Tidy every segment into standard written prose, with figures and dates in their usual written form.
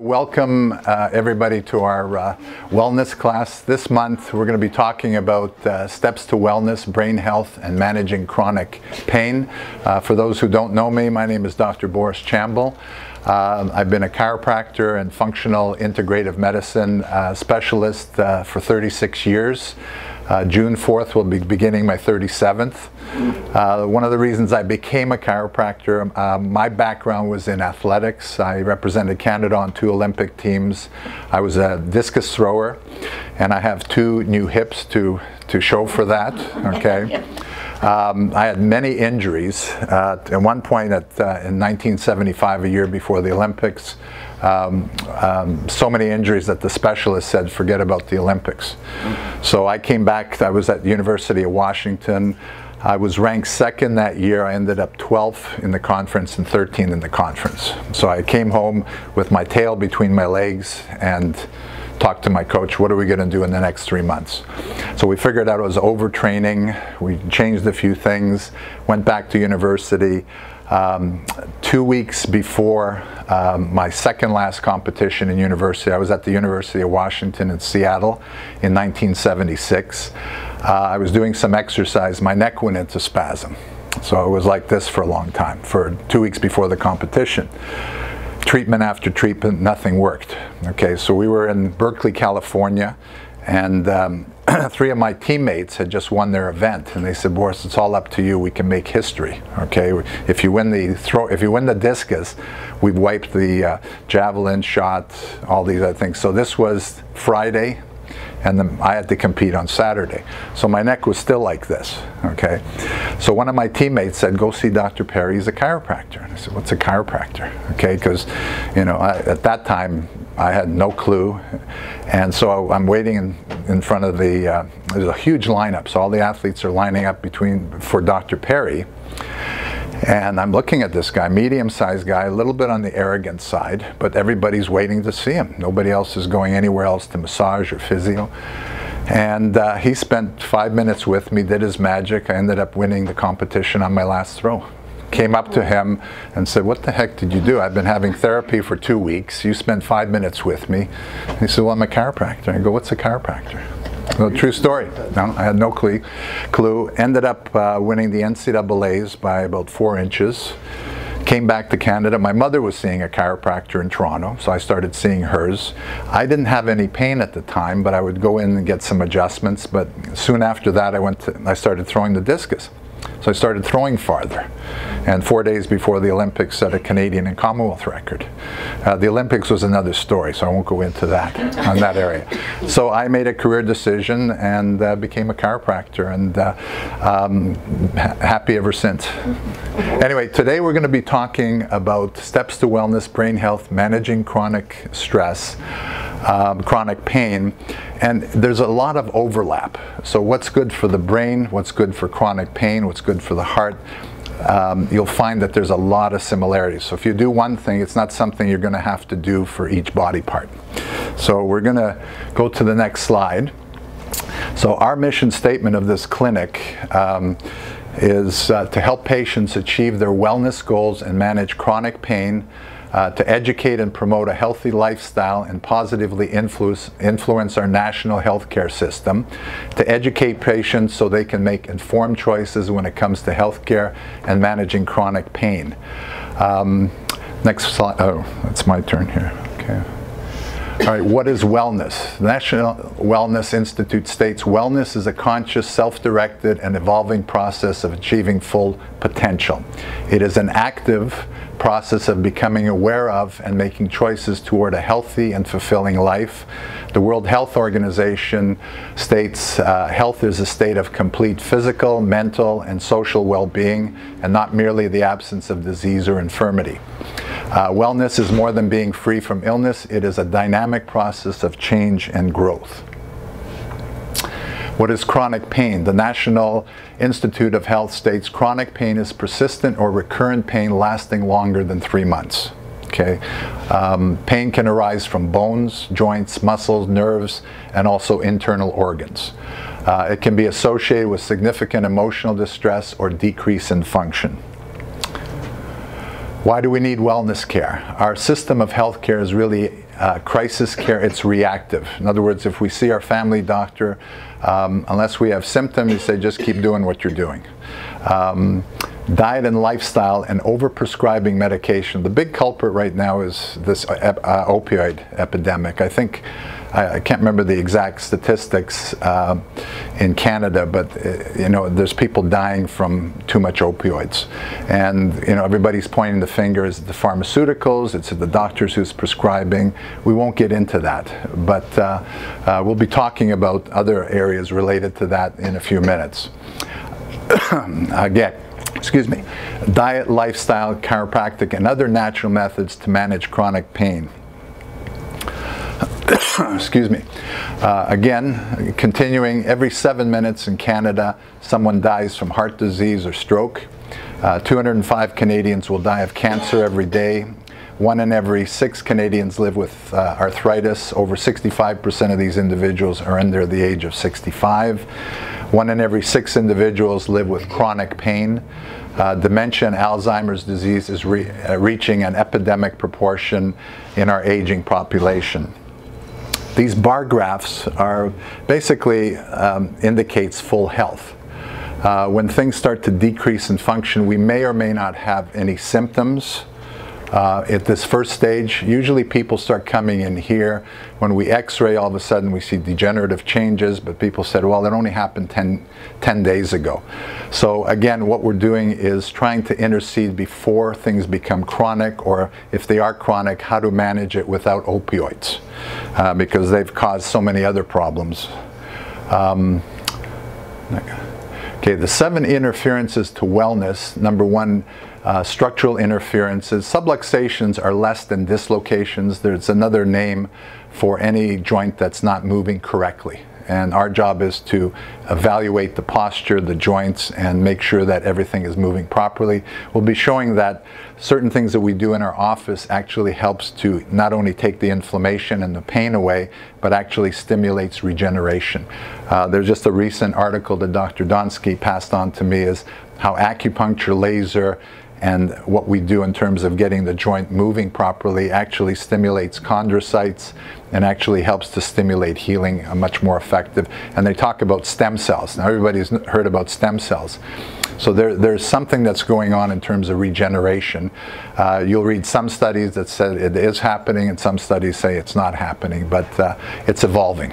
Welcome everybody to our wellness class. This month we're going to be talking about steps to wellness, brain health, and managing chronic pain. For those who don't know me, my name is Dr. Boris Chambul. I've been a chiropractor and functional integrative medicine specialist for 36 years. June 4th will be beginning my 37th. One of the reasons I became a chiropractor, my background was in athletics. I represented Canada on 2 Olympic teams. I was a discus thrower, and I have 2 new hips to show for that, okay? I had many injuries. At one point in 1975, a year before the Olympics, so many injuries that the specialist said, forget about the Olympics. So I came back, I was at the University of Washington. I was ranked 2nd that year. I ended up 12th in the conference and 13th in the conference. So I came home with my tail between my legs and talked to my coach, what are we going to do in the next 3 months? So we figured out it was overtraining. We changed a few things, went back to university. 2 weeks before my second last competition in university, I was at the University of Washington in Seattle in 1976. I was doing some exercise, my neck went into spasm. So it was like this for a long time, for 2 weeks before the competition. Treatment after treatment, nothing worked. Okay, so we were in Berkeley, California, and 3 of my teammates had just won their event, and they said, Boris, it's all up to you. We can make history. Okay, if you win the discus, we've wiped the javelin shot, all these other things. So this was Friday, and then I had to compete on Saturday. So my neck was still like this, okay? So one of my teammates said, go see Dr. Perry, he's a chiropractor. And I said, what's a chiropractor? Okay, because, you know, at that time, I had no clue. And so I'm waiting in front of the, there's a huge lineup, so all the athletes are lining up for Dr. Perry. And I'm looking at this guy, medium-sized guy, a little bit on the arrogant side, but everybody's waiting to see him. Nobody else is going anywhere else to massage or physio. And he spent 5 minutes with me, did his magic. I ended up winning the competition on my last throw. Came up to him and said, what the heck did you do? I've been having therapy for 2 weeks. You spent 5 minutes with me. And he said, well, I'm a chiropractor. I go, what's a chiropractor? Well, true story. No, I had no clue. Ended up winning the NCAAs by about 4 inches. Came back to Canada. My mother was seeing a chiropractor in Toronto, so I started seeing hers. I didn't have any pain at the time, but I would go in and get some adjustments. But soon after that, I started throwing the discus. So I started throwing farther, and 4 days before the Olympics set a Canadian and Commonwealth record. The Olympics was another story, so I won't go into that on that area. So I made a career decision and became a chiropractor, and happy ever since. Anyway, today we're going to be talking about steps to wellness, brain health, managing chronic stress, chronic pain, and there's a lot of overlap. So what's good for the brain, what's good for chronic pain, what's good for the heart, you'll find that there's a lot of similarities. So if you do one thing, it's not something you're going to have to do for each body part. So we're going to go to the next slide. So our mission statement of this clinic is to help patients achieve their wellness goals and manage chronic pain, to educate and promote a healthy lifestyle and positively influence our national healthcare system, to educate patients so they can make informed choices when it comes to healthcare and managing chronic pain. Next slide. Oh, it's my turn here. Okay. All right, what is wellness? The National Wellness Institute states wellness is a conscious, self-directed, and evolving process of achieving full potential. It is an active process of becoming aware of and making choices toward a healthy and fulfilling life. The World Health Organization states health is a state of complete physical, mental, and social well-being, and not merely the absence of disease or infirmity. Wellness is more than being free from illness. It is a dynamic process of change and growth. What is chronic pain? The National Institute of Health states chronic pain is persistent or recurrent pain lasting longer than 3 months. Okay. Pain can arise from bones, joints, muscles, nerves, and also internal organs. It can be associated with significant emotional distress or decrease in function. Why do we need wellness care? Our system of health care is really crisis care, it's reactive. In other words, if we see our family doctor, unless we have symptoms, you say just keep doing what you're doing. Diet and lifestyle and overprescribing medication. The big culprit right now is this opioid epidemic. I think, I can't remember the exact statistics in Canada, but you know, there's people dying from too much opioids. And you know, everybody's pointing the fingers at the pharmaceuticals, it's at the doctors who's prescribing. We won't get into that, but we'll be talking about other areas related to that in a few minutes. Again, excuse me, diet, lifestyle, chiropractic, and other natural methods to manage chronic pain. Excuse me. Again, continuing, every 7 minutes in Canada, someone dies from heart disease or stroke. 205 Canadians will die of cancer every day. 1 in every 6 Canadians live with arthritis. Over 65% of these individuals are under the age of 65. 1 in every 6 individuals live with chronic pain. Dementia and Alzheimer's disease is reaching an epidemic proportion in our aging population. These bar graphs are basically indicates full health. When things start to decrease in function, we may or may not have any symptoms. At this first stage, usually people start coming in here. When we x-ray, all of a sudden we see degenerative changes, but people said, well, it only happened 10 days ago. So again, what we're doing is trying to intercede before things become chronic, or if they are chronic, how to manage it without opioids, because they've caused so many other problems. Okay, the 7 interferences to wellness. Number 1, structural interferences. Subluxations are less than dislocations. There's another name for any joint that's not moving correctly. And our job is to evaluate the posture, the joints, and make sure that everything is moving properly. We'll be showing that certain things that we do in our office actually helps to not only take the inflammation and the pain away, but actually stimulates regeneration. There's just a recent article that Dr. Donsky passed on to me, is how acupuncture, laser, and what we do in terms of getting the joint moving properly actually stimulates chondrocytes and actually helps to stimulate healing much more effective. And they talk about stem cells. Now everybody's heard about stem cells. So there's something that's going on in terms of regeneration. You'll read some studies that say it is happening and some studies say it's not happening, but it's evolving.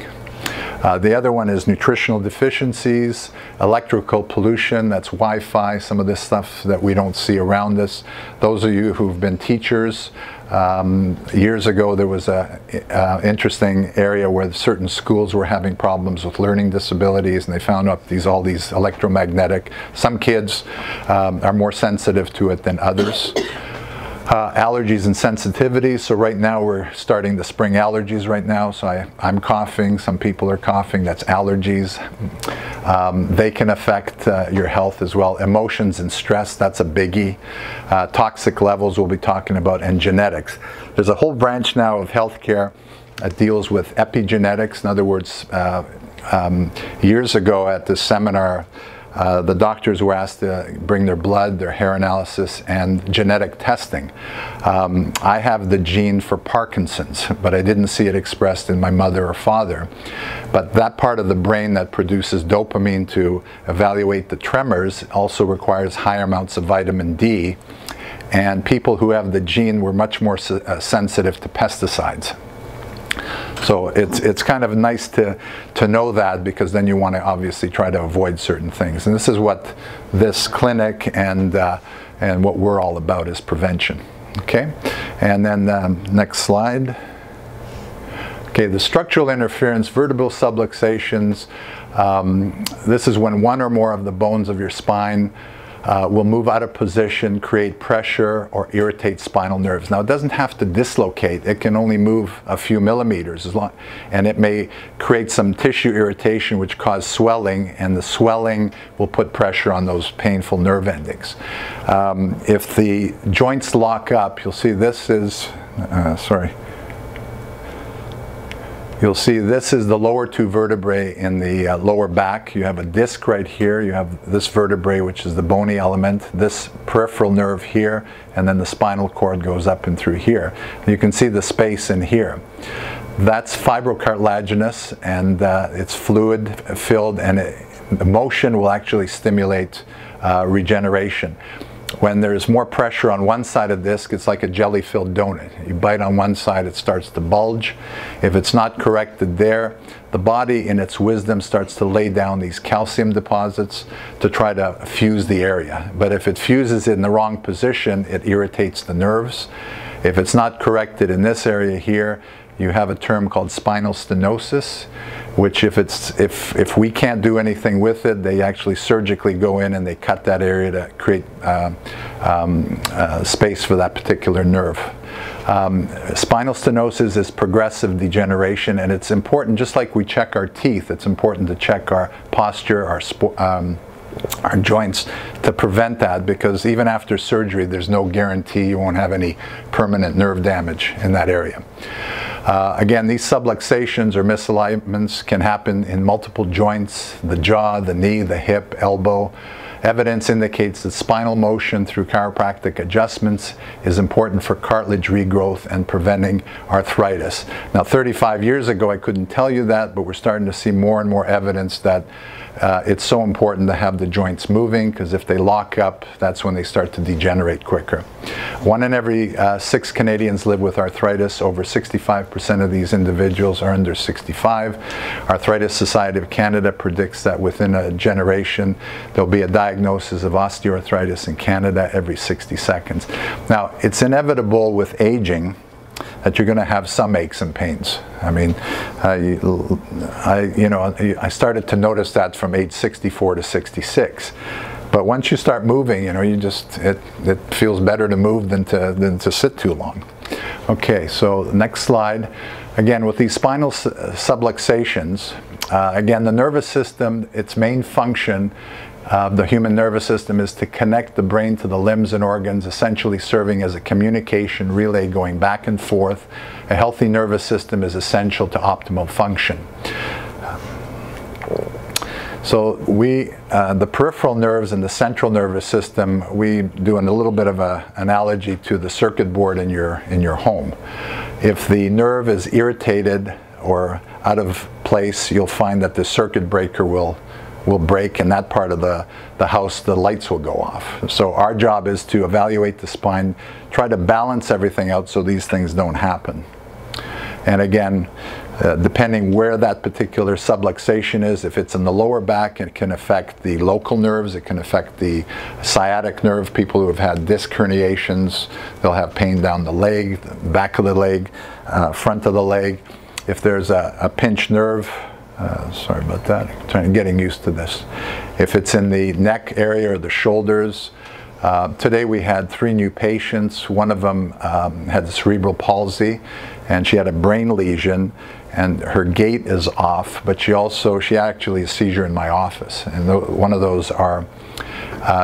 The other one is nutritional deficiencies, electrical pollution, that's Wi-Fi, some of this stuff that we don't see around us. Those of you who've been teachers, years ago there was an interesting area where certain schools were having problems with learning disabilities, and they found out all these electromagnetic. Some kids are more sensitive to it than others. Allergies and sensitivities. So right now we're starting the spring allergies right now. So I'm coughing, some people are coughing, that's allergies. They can affect your health as well. Emotions and stress, that's a biggie. Toxic levels we'll be talking about, and genetics. There's a whole branch now of healthcare that deals with epigenetics. In other words, years ago at this seminar, the doctors were asked to bring their blood, their hair analysis, and genetic testing. I have the gene for Parkinson's, but I didn't see it expressed in my mother or father. But that part of the brain that produces dopamine to evaluate the tremors also requires higher amounts of vitamin D. And people who have the gene were much more sensitive to pesticides. So it's kind of nice to know that, because then you want to obviously try to avoid certain things. And this is what this clinic and what we're all about, is prevention. Okay, and then next slide. Okay, the structural interference, vertebral subluxations. This is when one or more of the bones of your spine will move out of position, create pressure, or irritate spinal nerves. Now, it doesn't have to dislocate. It can only move a few millimeters, and it may create some tissue irritation which cause swelling, and the swelling will put pressure on those painful nerve endings. If the joints lock up, you'll see this is, sorry. You'll see this is the lower two vertebrae in the lower back. You have a disc right here. You have this vertebrae, which is the bony element, this peripheral nerve here, and then the spinal cord goes up and through here. You can see the space in here. That's fibrocartilaginous, and it's fluid filled, and the motion will actually stimulate regeneration. When there's more pressure on one side of the disc, it's like a jelly-filled donut. You bite on one side, it starts to bulge. If it's not corrected there, the body in its wisdom starts to lay down these calcium deposits to try to fuse the area. But if it fuses in the wrong position, it irritates the nerves. If it's not corrected in this area here, you have a term called spinal stenosis, which if we can't do anything with it, they actually surgically go in and they cut that area to create space for that particular nerve. Spinal stenosis is progressive degeneration, and it's important, just like we check our teeth, it's important to check our posture, our joints, to prevent that, because even after surgery there's no guarantee you won't have any permanent nerve damage in that area. Again, these subluxations or misalignments can happen in multiple joints: the jaw, the knee, the hip, elbow. Evidence indicates that spinal motion through chiropractic adjustments is important for cartilage regrowth and preventing arthritis. Now, 35 years ago I couldn't tell you that, but we're starting to see more and more evidence that it's so important to have the joints moving, because if they lock up, that's when they start to degenerate quicker. 1 in every 6 Canadians live with arthritis. Over 65% of these individuals are under 65. Arthritis Society of Canada predicts that within a generation there'll be a diagnosis of osteoarthritis in Canada every 60 seconds. Now, it's inevitable with aging that you're going to have some aches and pains. I mean, I started to notice that from age 64 to 66. But once you start moving, it feels better to move than to sit too long. Okay, so next slide. Again, with these spinal subluxations, again, the nervous system, its main function, the human nervous system, is to connect the brain to the limbs and organs, essentially serving as a communication relay going back and forth. A healthy nervous system is essential to optimal function. So the peripheral nerves and the central nervous system, we do a little bit of an analogy to the circuit board in your home. If the nerve is irritated or out of place, you'll find that the circuit breaker will break, and that part of the house, the lights will go off. So our job is to evaluate the spine, try to balance everything out so these things don't happen. And again, depending where that particular subluxation is, if it's in the lower back, it can affect the local nerves, it can affect the sciatic nerve. People who have had disc herniations, they'll have pain down the leg, the back of the leg, front of the leg. If there's a pinched nerve, sorry about that, I'm getting used to this. If it's in the neck area or the shoulders, today we had 3 new patients. One of them had cerebral palsy, and she had a brain lesion, and her gait is off, but she actually has a seizure in my office. And one of those are,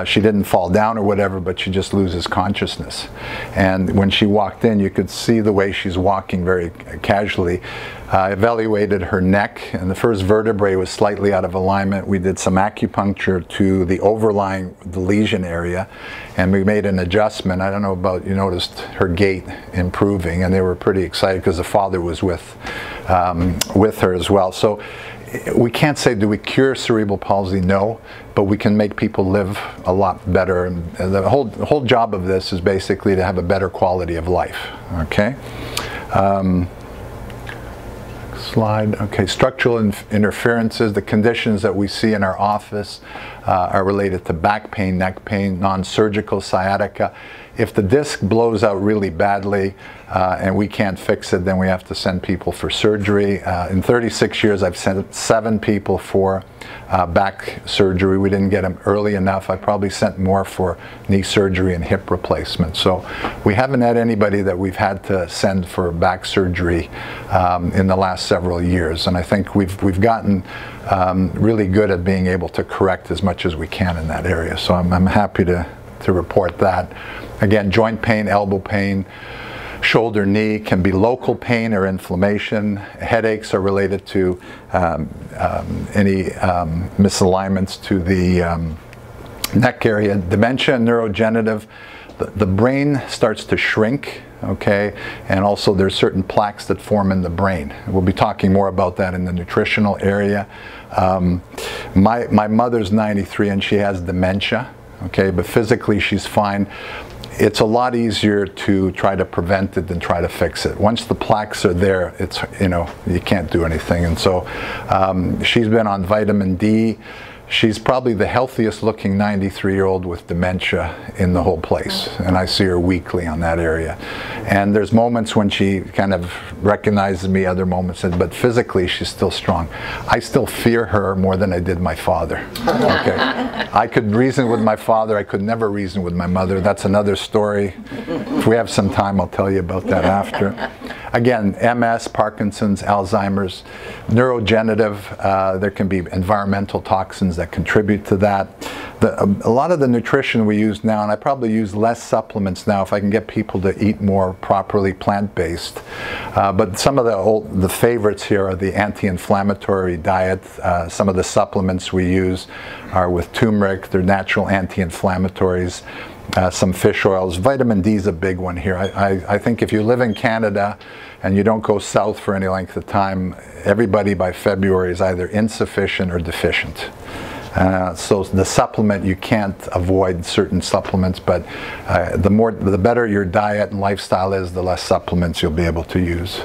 she didn't fall down or whatever, but she just loses consciousness. And when she walked in, you could see the way she's walking very casually. I evaluated her neck, and the first vertebrae was slightly out of alignment. We did some acupuncture to the overlying, the lesion area, and we made an adjustment. I don't know about, you noticed her gait improving, and they were pretty excited because the father was with her as well. So we can't say, do we cure cerebral palsy? No, but we can make people live a lot better. And the whole job of this is basically to have a better quality of life. Okay. Slide. Okay, structural interferences. The conditions that we see in our office are related to back pain, neck pain, non-surgical sciatica. If the disc blows out really badly and we can't fix it, then we have to send people for surgery. In 36 years, I've sent 7 people for back surgery. We didn't get them early enough. I probably sent more for knee surgery and hip replacement. So we haven't had anybody that we've had to send for back surgery in the last several years. And I think we've gotten really good at being able to correct as much as we can in that area. So I'm happy to report that. Again, joint pain, elbow pain, shoulder, knee can be local pain or inflammation. Headaches are related to any misalignments to the neck area. Dementia and neurodegenerative, the brain starts to shrink, okay, and also there's certain plaques that form in the brain. We'll be talking more about that in the nutritional area. My mother's 93 and she has dementia, okay, but physically she's fine. It's a lot easier to try to prevent it than try to fix it. Once the plaques are there, it's, you know, you can't do anything. And so she's been on vitamin D. She's probably the healthiest looking 93-year-old with dementia in the whole place, and I see her weekly on that area. And there's moments when she kind of recognizes me, other moments, but physically she's still strong. I still fear her more than I did my father. Okay, I could reason with my father, I could never reason with my mother. That's another story. If we have some time, I'll tell you about that after. Again, MS, Parkinson's, Alzheimer's, neurodegenerative, there can be environmental toxins that contribute to that. A lot of the nutrition we use now, and I probably use less supplements now if I can get people to eat more properly plant-based. But some of the favorites here are the anti-inflammatory diet. Some of the supplements we use are with turmeric. They're natural anti-inflammatories. Some fish oils. Vitamin D is a big one here. I think if you live in Canada and you don't go south for any length of time, everybody by February is either insufficient or deficient. So the supplement, you can't avoid certain supplements, but the better your diet and lifestyle is, the less supplements you'll be able to use.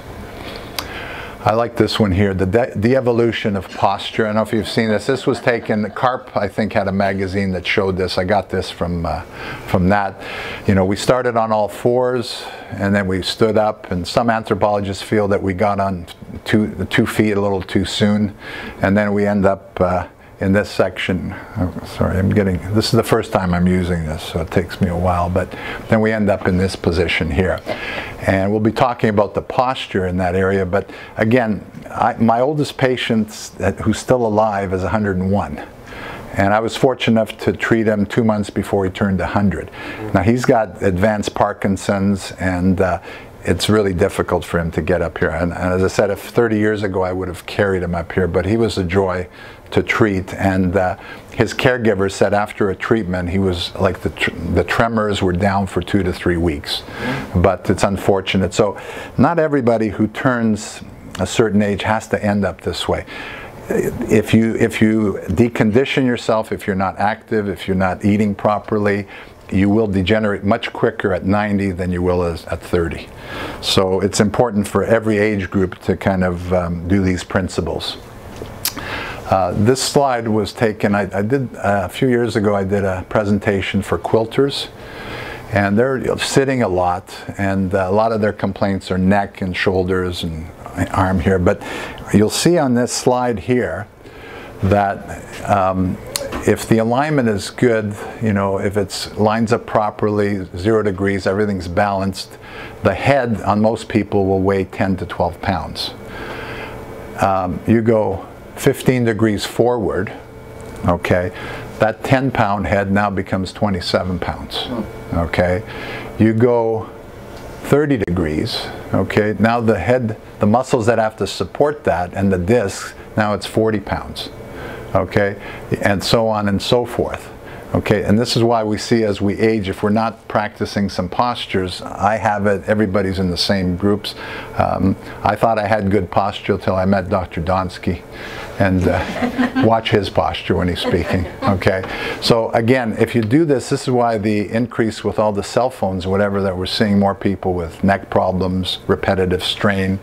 I like this one here, the de-evolution of posture. I don't know if you've seen this. This was taken, Carp, I think, had a magazine that showed this. I got this from that. You know, we started on all fours, and then we stood up, and some anthropologists feel that we got on two feet a little too soon, and then we end up in this section. Oh, sorry, this is the first time I'm using this, so it takes me a while, but then we end up in this position here. And we'll be talking about the posture in that area, but again, my oldest patient who's still alive is 101. And I was fortunate enough to treat him 2 months before he turned 100. Now he's got advanced Parkinson's, and it's really difficult for him to get up here. And as I said, if 30 years ago I would have carried him up here, but he was a joy to treat. And his caregiver said after a treatment, he was like the tremors were down for 2 to 3 weeks. But it's unfortunate. So not everybody who turns a certain age has to end up this way. If you decondition yourself, if you're not active, if you're not eating properly, you will degenerate much quicker at 90 than you will at 30. So it's important for every age group to kind of do these principles. This slide was taken, I did a few years ago, I did a presentation for quilters, and they're sitting a lot, and a lot of their complaints are neck and shoulders and arm here. But you'll see on this slide here that if the alignment is good, you know, if it lines up properly, 0 degrees, everything's balanced, the head on most people will weigh 10 to 12 pounds. You go 15 degrees forward, okay, that 10-pound head now becomes 27 pounds, okay. You go 30 degrees, okay, now the head, the muscles that have to support that and the disc, now it's 40 pounds, okay, and so on and so forth. Okay, and this is why we see as we age, if we're not practicing some postures, I have it, everybody's in the same groups. I thought I had good posture till I met Dr. Donsky, and watch his posture when he's speaking. Okay, so again, if you do this, this is why the increase with all the cell phones, whatever, that we're seeing more people with neck problems, repetitive strain,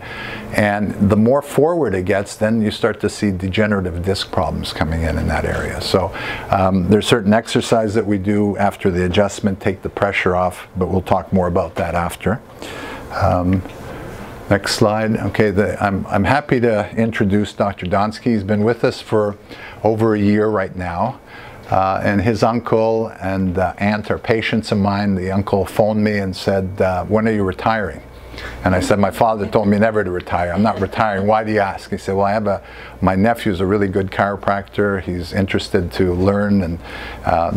and the more forward it gets, then you start to see degenerative disc problems coming in that area. So there's certain exercise that we do after the adjustment, take the pressure off, but we'll talk more about that after. Next slide. Okay, I'm happy to introduce Dr. Donsky. He's been with us for over a year right now. And his uncle and aunt are patients of mine. The uncle phoned me and said, when are you retiring? And I said, my father told me never to retire. I'm not retiring. Why do you ask? He said, well, I have my nephew's a really good chiropractor. He's interested to learn, and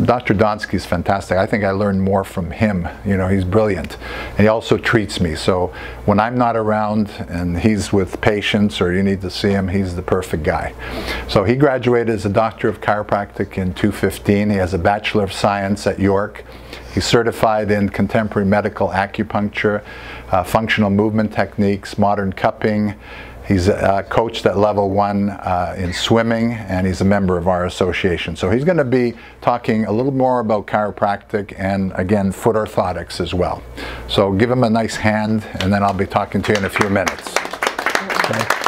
Dr. Donsky's fantastic. I think I learned more from him. You know, he's brilliant. And he also treats me. So when I'm not around and he's with patients or you need to see him, he's the perfect guy. So he graduated as a doctor of chiropractic in 2015. He has a Bachelor of Science at York. He's certified in contemporary medical acupuncture, functional movement techniques, modern cupping. He's coached at level 1 in swimming, and he's a member of our association. So he's going to be talking a little more about chiropractic and, again, foot orthotics as well. So give him a nice hand, and then I'll be talking to you in a few minutes. Okay.